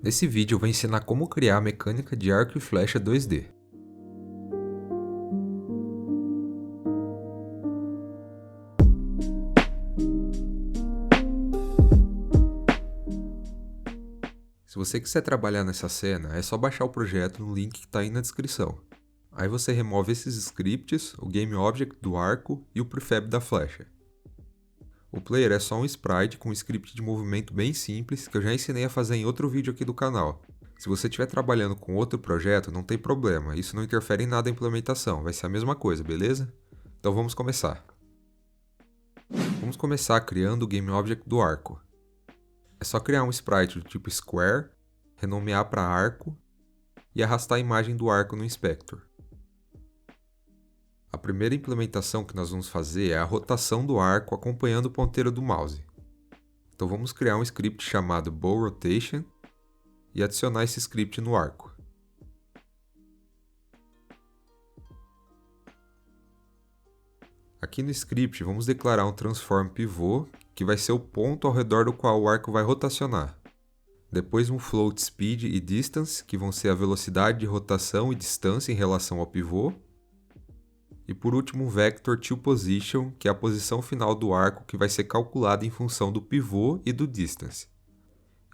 Nesse vídeo eu vou ensinar como criar a mecânica de arco e flecha 2D. Se você quiser trabalhar nessa cena, é só baixar o projeto no link que está aí na descrição. Aí você remove esses scripts, o GameObject do arco e o prefab da flecha. O player é só um sprite com um script de movimento bem simples que eu já ensinei a fazer em outro vídeo aqui do canal. Se você estiver trabalhando com outro projeto, não tem problema, isso não interfere em nada a implementação, vai ser a mesma coisa, beleza? Então vamos começar. Vamos começar criando o GameObject do arco. É só criar um sprite do tipo Square, renomear para arco e arrastar a imagem do arco no Inspector. A primeira implementação que nós vamos fazer é a rotação do arco acompanhando o ponteiro do mouse. Então vamos criar um script chamado bowRotation e adicionar esse script no arco. Aqui no script vamos declarar um transform pivô, que vai ser o ponto ao redor do qual o arco vai rotacionar. Depois um float speed e distance, que vão ser a velocidade de rotação e distância em relação ao pivô. E por último um vector toPosition, que é a posição final do arco que vai ser calculada em função do pivô e do distance.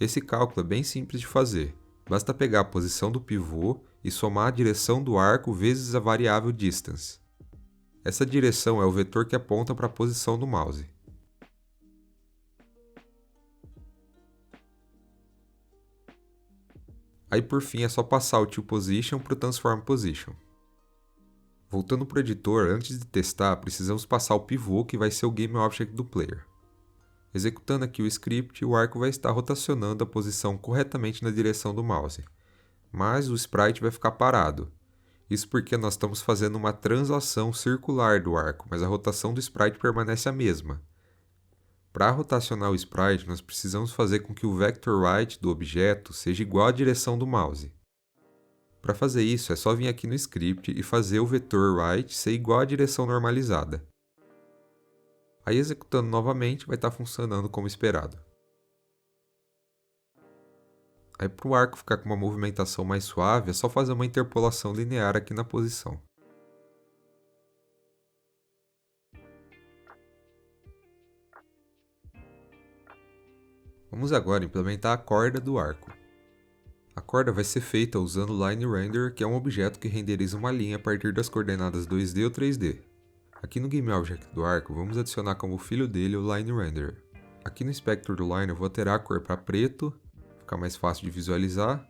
Esse cálculo é bem simples de fazer. Basta pegar a posição do pivô e somar a direção do arco vezes a variável distance. Essa direção é o vetor que aponta para a posição do mouse. Aí por fim é só passar o toPosition para o transform position. Voltando para o editor, antes de testar, precisamos passar o pivô que vai ser o GameObject do player. Executando aqui o script, o arco vai estar rotacionando a posição corretamente na direção do mouse. Mas o sprite vai ficar parado. Isso porque nós estamos fazendo uma translação circular do arco, mas a rotação do sprite permanece a mesma. Para rotacionar o sprite, nós precisamos fazer com que o vector right do objeto seja igual à direção do mouse. Para fazer isso, é só vir aqui no script e fazer o vetor right ser igual à direção normalizada. Aí executando novamente, vai estar funcionando como esperado. Aí para o arco ficar com uma movimentação mais suave, é só fazer uma interpolação linear aqui na posição. Vamos agora implementar a corda do arco. A corda vai ser feita usando o Line Render, que é um objeto que renderiza uma linha a partir das coordenadas 2D ou 3D. Aqui no GameObject do arco, vamos adicionar como filho dele o Line Renderer. Aqui no Inspector do Line eu vou alterar a cor para preto, ficar mais fácil de visualizar,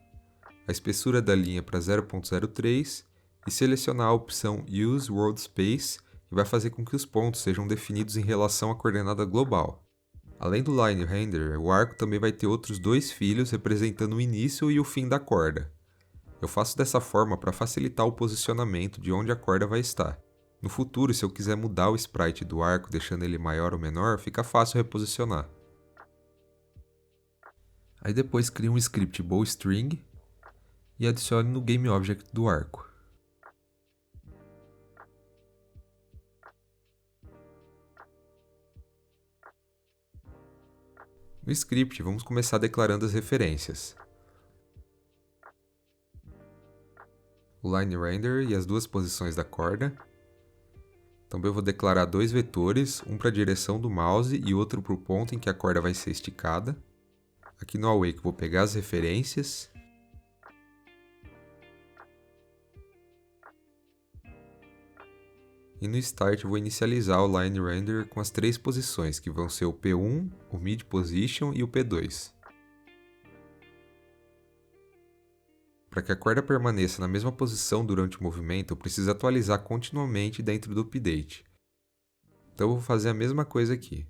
a espessura da linha para 0.03 e selecionar a opção Use World Space, que vai fazer com que os pontos sejam definidos em relação à coordenada global. Além do Line Renderer, o arco também vai ter outros dois filhos representando o início e o fim da corda. Eu faço dessa forma para facilitar o posicionamento de onde a corda vai estar. No futuro, se eu quiser mudar o sprite do arco deixando ele maior ou menor, fica fácil reposicionar. Aí depois cria um script bowString e adicione no GameObject do arco. No script, vamos começar declarando as referências. O Line Render e as duas posições da corda. Também vou declarar dois vetores, um para a direção do mouse e outro para o ponto em que a corda vai ser esticada. Aqui no Awake vou pegar as referências. E no Start vou inicializar o Line Render com as três posições, que vão ser o P1, o Mid Position e o P2. Para que a corda permaneça na mesma posição durante o movimento, eu preciso atualizar continuamente dentro do update. Então eu vou fazer a mesma coisa aqui.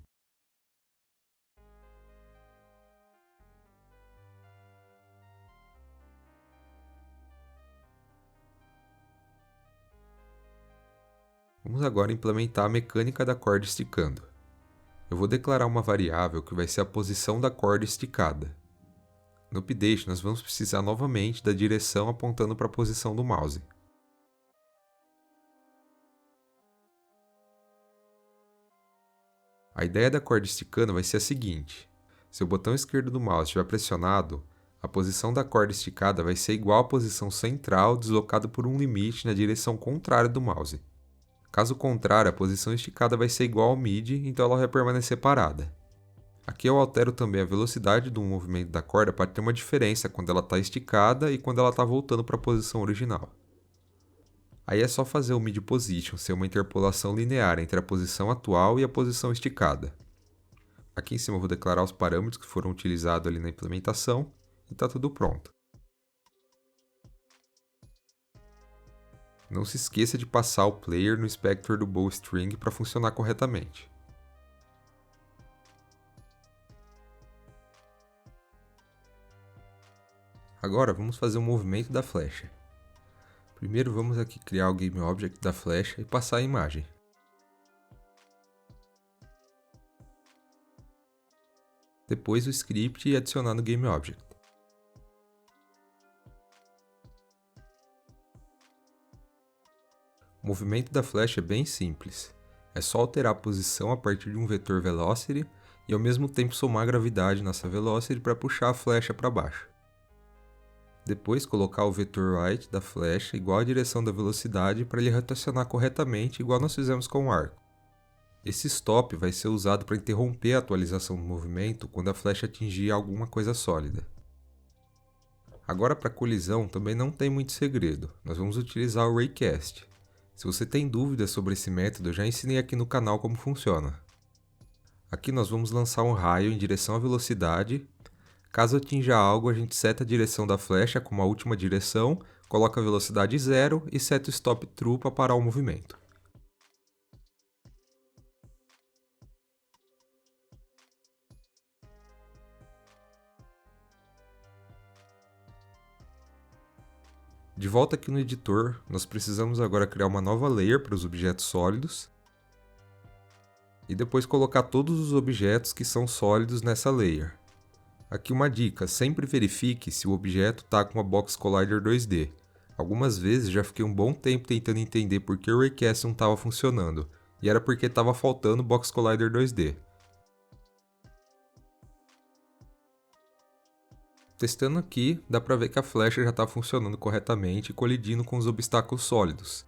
Vamos agora implementar a mecânica da corda esticando. Eu vou declarar uma variável que vai ser a posição da corda esticada. No update, nós vamos precisar novamente da direção apontando para a posição do mouse. A ideia da corda esticando vai ser a seguinte: se o botão esquerdo do mouse estiver pressionado, A posição da corda esticada vai ser igual à posição central deslocada por um limite na direção contrária do mouse. Caso contrário, a posição esticada vai ser igual ao MIDI, então ela vai permanecer parada. Aqui eu altero também a velocidade do movimento da corda para ter uma diferença quando ela está esticada e quando ela está voltando para a posição original. Aí é só fazer o mid position ser uma interpolação linear entre a posição atual e a posição esticada. Aqui em cima eu vou declarar os parâmetros que foram utilizados ali na implementação e está tudo pronto. Não se esqueça de passar o player no inspector do bowstring para funcionar corretamente. Agora vamos fazer o movimento da flecha. Primeiro vamos aqui criar o GameObject da flecha e passar a imagem. Depois o script e adicionar no GameObject. O movimento da flecha é bem simples. É só alterar a posição a partir de um vetor velocity e ao mesmo tempo somar a gravidade nessa velocity para puxar a flecha para baixo. Depois colocar o vetor right da flecha igual à direção da velocidade para ele rotacionar corretamente igual nós fizemos com o arco. Esse stop vai ser usado para interromper a atualização do movimento quando a flecha atingir alguma coisa sólida. Agora para colisão também não tem muito segredo, nós vamos utilizar o Raycast. Se você tem dúvidas sobre esse método, eu já ensinei aqui no canal como funciona. Aqui nós vamos lançar um raio em direção à velocidade. Caso atinja algo, a gente seta a direção da flecha como a última direção, coloca a velocidade 0 e seta o stop true para parar o movimento. De volta aqui no editor, nós precisamos agora criar uma nova layer para os objetos sólidos e depois colocar todos os objetos que são sólidos nessa layer. Aqui uma dica, sempre verifique se o objeto está com a Box Collider 2D. Algumas vezes já fiquei um bom tempo tentando entender por que o Raycast não estava funcionando, e era porque estava faltando Box Collider 2D. Testando aqui, dá para ver que a flecha já está funcionando corretamente e colidindo com os obstáculos sólidos.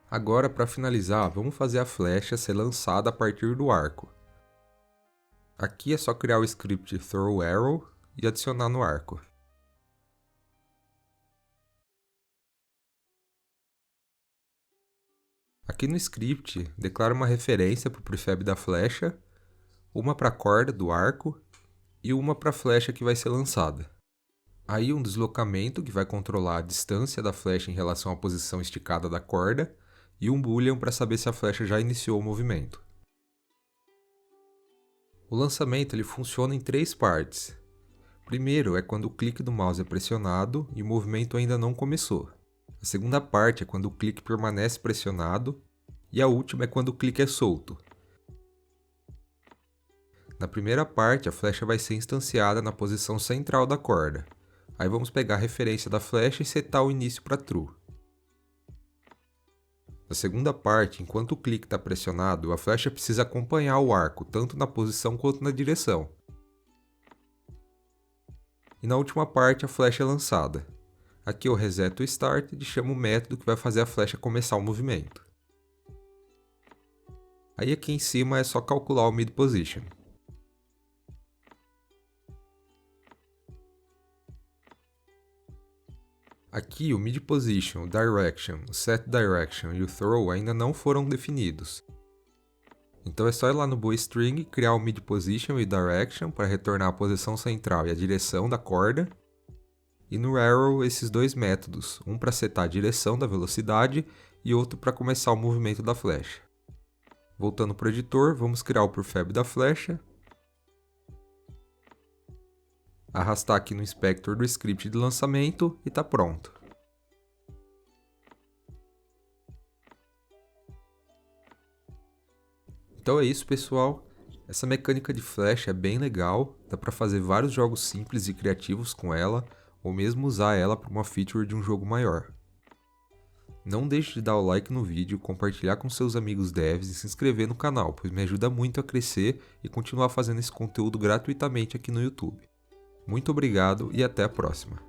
Agora, para finalizar, vamos fazer a flecha ser lançada a partir do arco. Aqui é só criar o script throw arrow e adicionar no arco. Aqui no script, declara uma referência para o prefab da flecha, uma para a corda do arco e uma para a flecha que vai ser lançada. Aí um deslocamento que vai controlar a distância da flecha em relação à posição esticada da corda e um boolean para saber se a flecha já iniciou o movimento. O lançamento ele funciona em 3 partes. Primeiro é quando o clique do mouse é pressionado e o movimento ainda não começou. A segunda parte é quando o clique permanece pressionado e a última é quando o clique é solto. Na primeira parte, a flecha vai ser instanciada na posição central da corda. Aí vamos pegar a referência da flecha e setar o início para true. Na segunda parte, enquanto o clique está pressionado, a flecha precisa acompanhar o arco, tanto na posição quanto na direção. E na última parte, a flecha é lançada. Aqui eu reseto o start e chamo o método que vai fazer a flecha começar o movimento. Aí aqui em cima é só calcular o mid position. Aqui o mid position, o direction, o set direction e o throw ainda não foram definidos. Então é só ir lá no bowstring, criar o mid position e direction para retornar a posição central e a direção da corda. E no arrow esses dois métodos, um para setar a direção da velocidade e outro para começar o movimento da flecha. Voltando para o editor, vamos criar o prefab da flecha. Arrastar aqui no inspector do script de lançamento e está pronto. Então é isso, pessoal. Essa mecânica de flecha é bem legal, dá para fazer vários jogos simples e criativos com ela, ou mesmo usar ela para uma feature de um jogo maior. Não deixe de dar o like no vídeo, compartilhar com seus amigos devs e se inscrever no canal, pois me ajuda muito a crescer e continuar fazendo esse conteúdo gratuitamente aqui no YouTube. Muito obrigado e até a próxima!